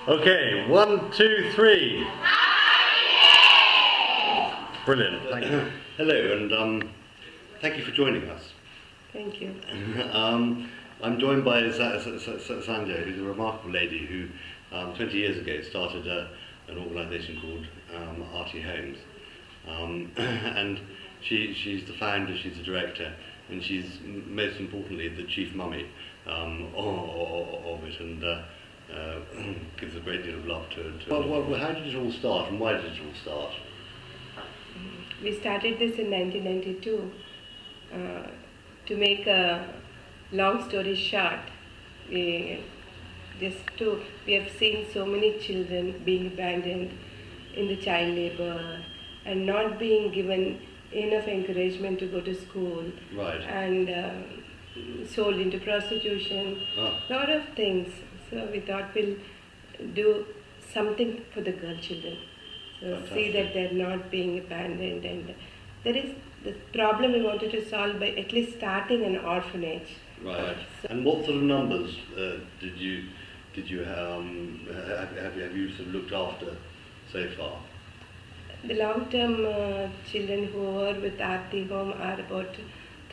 Okay, 1, 2, 3. Brilliant. Thank you. Hello, and thank you for joining us. Thank you. I'm joined by Sandhya, who's a remarkable lady who 20 years ago started an organisation called Aarti Homes. And she's the founder, she's the director, and she's most importantly the chief mummy of it, and gives a great deal of love to it. Well, how did it all start, and why did it all start? We started this in 1992. To make a long story short, we have seen so many children being abandoned in the child labor and not being given enough encouragement to go to school. Right. And sold into prostitution, lot of things. So we thought we'll do something for the girl children. So Fantastic. See that they're not being abandoned, and there is the problem we wanted to solve by at least starting an orphanage. Right. So, and what sort of numbers did you have you sort of looked after so far? The long-term children who were with Aarti home are about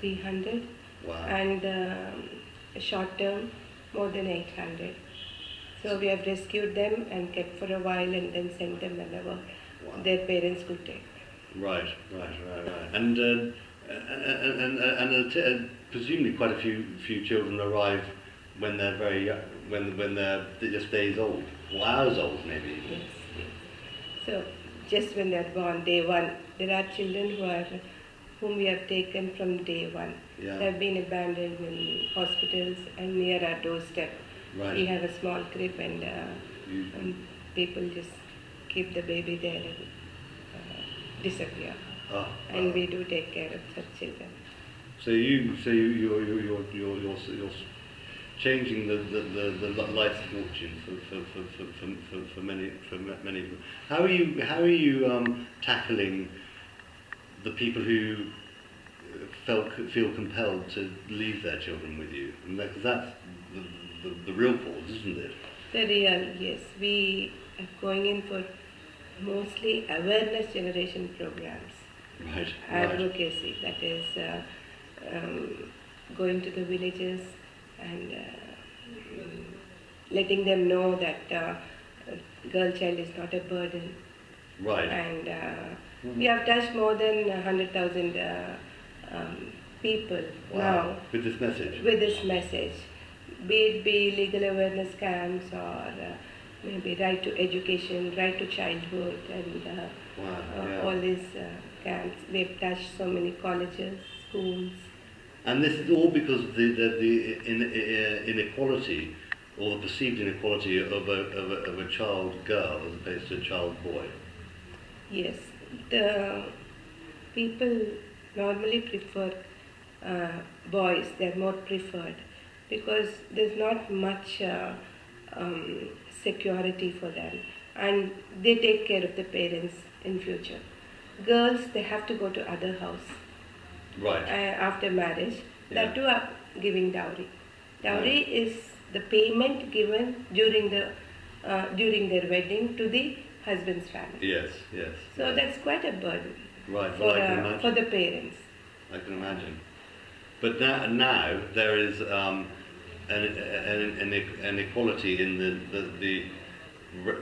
300. Wow. And short-term more than 800. So we have rescued them and kept for a while and then sent them whenever their parents could take. Right. And presumably quite a few children arrive when they're very young, when they're just days old, or hours old maybe. Yes. So just when they're born, day one, there are children whom we have taken from day one. Yeah. They have been abandoned in hospitals and near our doorstep. Right. We have a small crib, and people just keep the baby there and disappear. And we do take care of such children. So you're changing the life fortune for many people. How are you tackling the people who feel compelled to leave their children with you? And that's the real cause, isn't it? The real, yes. We are going in for mostly awareness generation programs. Right. Advocacy, that is going to the villages and letting them know that girl child is not a burden. Right. And we have touched more than 100,000 people now. With this message? With this message. Be it legal awareness camps or maybe right to education, right to childhood, and all these camps. We've touched so many colleges, schools. And this is all because of the inequality, or the perceived inequality of a child girl as opposed to a child boy. Yes, the people normally prefer boys. They're more preferred because there's not much security for them, and they take care of the parents in future. Girls, they have to go to other house. Right. After marriage, that too are giving dowry. Dowry Right. is the payment given during their wedding to the husband's family. Yes. So that's quite a burden. Right. For, Well, I can imagine. For the parents. I can imagine. But now there is an equality in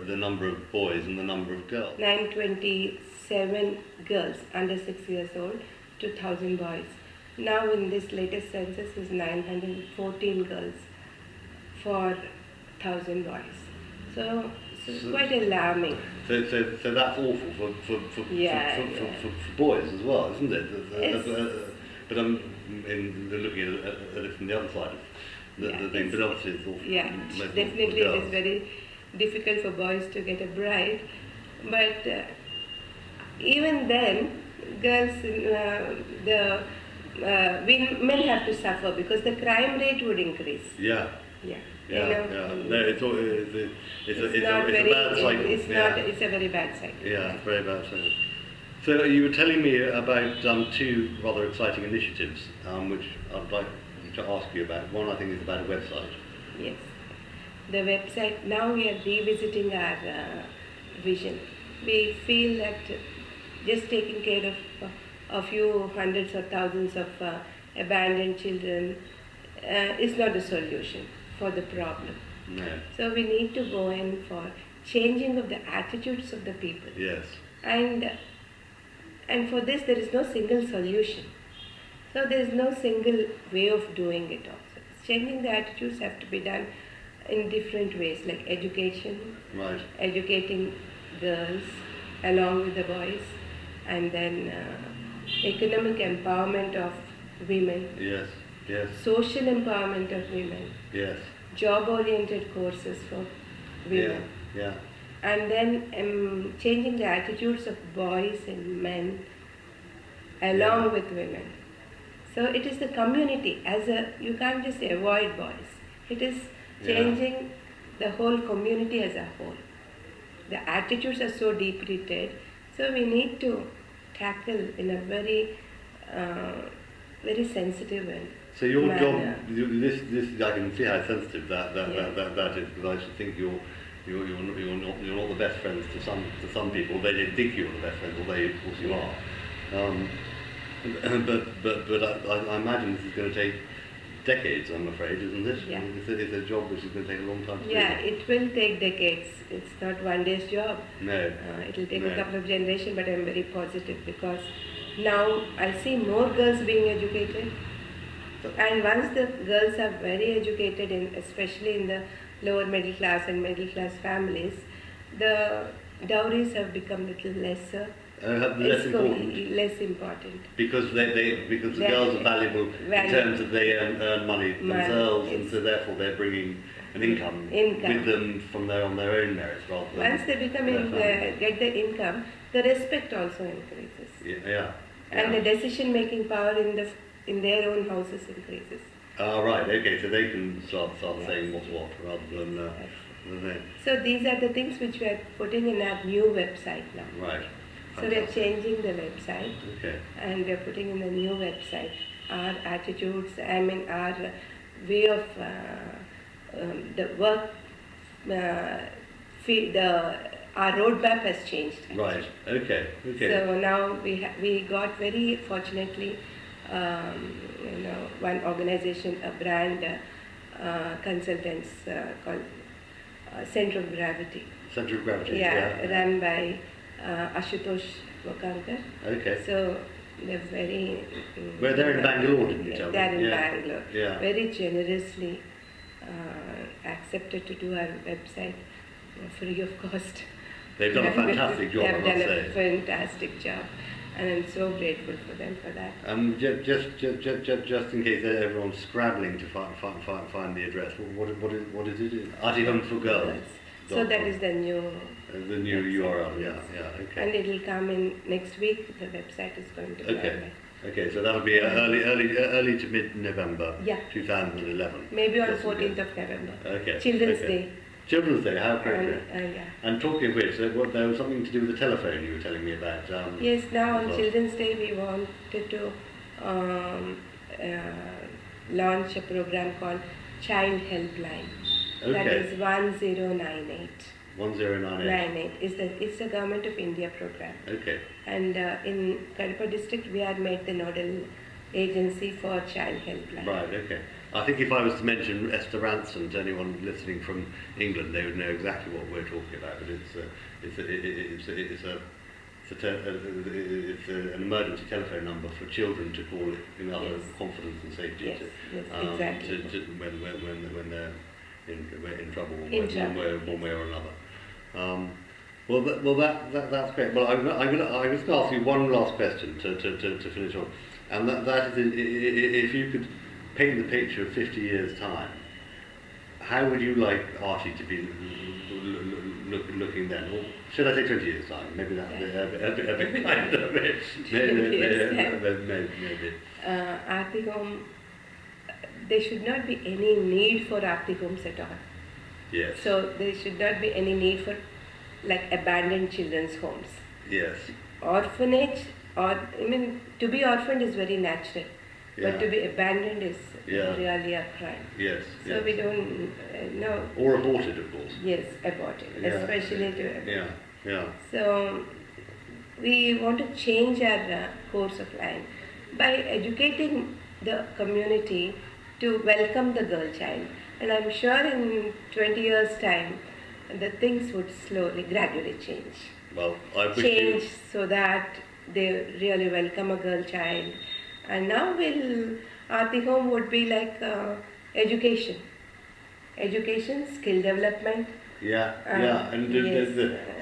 the number of boys and the number of girls. 927 girls under 6 years old, 2,000 boys. Now in this latest census is 914 girls for 1,000 boys. So it's quite alarming. So that's awful for boys as well, isn't it? Yes. But I'm looking at it from the other side of the thing. But obviously it's awful. Yeah, definitely it is very difficult for boys to get a bride. But even then, girls, men have to suffer because the crime rate would increase. Yeah. No, it's a bad cycle. It's a very bad cycle. Yeah, it's a very bad cycle. So you were telling me about two rather exciting initiatives, which I'd like to ask you about. One, I think, is about a website. Yes. the website, now we are revisiting our vision. We feel that just taking care of a few hundreds or thousands of abandoned children is not the solution for the problem. No. So we need to go in for changing of the attitudes of the people. Yes. And for this there is no single solution. So there is no single way of doing it also. Changing the attitudes have to be done in different ways, like education, Right. educating girls along with the boys, and then economic empowerment of women, Yes. Yes. social empowerment of women, Yes. job-oriented courses for women, Yeah. and then changing the attitudes of boys and men along with women. So it is the community you can't just avoid boys. It is changing the whole community as a whole. The attitudes are so deep-rooted, so we need to tackle in a very, very sensitive and So your manner. job, this I can see how sensitive that is, because I should think you're not the best friends to some people. They didn't think you were the best friends, although of course you are. But I imagine this is going to take decades, I'm afraid, isn't it? Yeah. It's a job which is going to take a long time to do. Yeah, it will take decades. It's not one day's job. No. It will take No. a couple of generations, but I'm very positive because now I see more girls being educated. And once the girls are very educated, especially in the lower middle class and middle class families, the dowries have become little lesser. Less important. Less important. Because because the girls are valuable in terms of they earn money themselves, and so therefore they're bringing an income with them on their own merits rather than. Once they get the income, the respect also increases. Yeah. And the decision-making power in their own houses increases. Right. Okay. So they can start saying what's what rather than. So these are the things which we are putting in our new website now. Right. So we are changing the website, and we are putting in the new website our attitudes. I mean our way of the work. Our roadmap has changed. Right. Okay. So now we got very fortunately, one organization, a brand consultants called Center of Gravity. Center of Gravity. Yeah, run by Ashutosh Wakankar. Okay. So they're very. Well, they're in Bangalore, didn't you tell me? They're in Bangalore. Yeah. Very generously accepted to do our website free of cost. They've done a fantastic job, I must say. They've done a fantastic job, and I'm so grateful for them for that. Just in case everyone's scrabbling to find the address, what is it? Aarti Home for Girls. So that is the new URL. Yes. Yeah. Okay. And it will come in next week. The website is going to be online. Okay, so that'll be early to mid-November, 2011. Maybe on 14th of November. Okay. Children's Day. Children's Day, how appropriate. Yeah. And talking of which, there was something to do with the telephone you were telling me about. Yes, now on Children's Day we wanted to launch a program called Child Helpline. Okay. That is 1098. 1098. It's a Government of India program. Okay. And in Kadapa district we had made the nodal agency for Child Helpline. Right, okay. I think if I was to mention Esther Ransom to anyone listening from England, they would know exactly what we're talking about. But it's an emergency telephone number for children to call in other confidence and safety. Yes, exactly. When they're in trouble, one way or another. That's great. Well, I'm going to ask you one last question to finish off, and that is if you could paint the picture of 50 years' time, how would you like Aarti to be looking then? Or should I say 20 years' time? Maybe that's a bit kind of it. Maybe. Aarti Home, there should not be any need for Aarti Homes at all. Yes. So there should not be any need for like abandoned children's homes. Yes. Orphanage, to be orphaned is very natural. Yeah. But to be abandoned is Yeah. really a crime. Yes. So yes. we don't know. Or aborted, of course. Yes, aborted, Yeah. especially to abort. Yeah. Yeah. So we want to change our course of life by educating the community to welcome the girl child. And I'm sure in 20 years' time, the things would slowly, gradually change. Well, I wish Change you... so that they really welcome a girl child. And now Aarti home would be like education. Education, skill development. Yeah, yeah, and yes,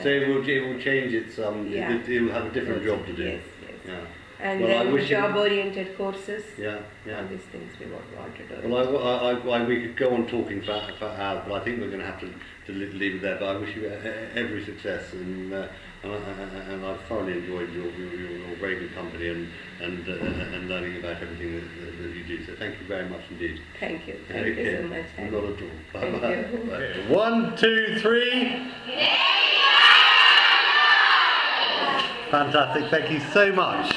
so it will change its, yeah. it will have a different job to do. Yes, yes. Yeah. And Well, I then wish you- job-oriented courses. Yeah, yeah. All these things we want to do. Well, we could go on talking for hours, but I think we're going to have to leave it there. But I wish you every success, and I've thoroughly enjoyed your very good company and learning about everything that you do. So thank you very much indeed. Thank you. Thank you so much. Not at all. Thank you. Bye. 1, 2, 3. Fantastic. Thank you so much.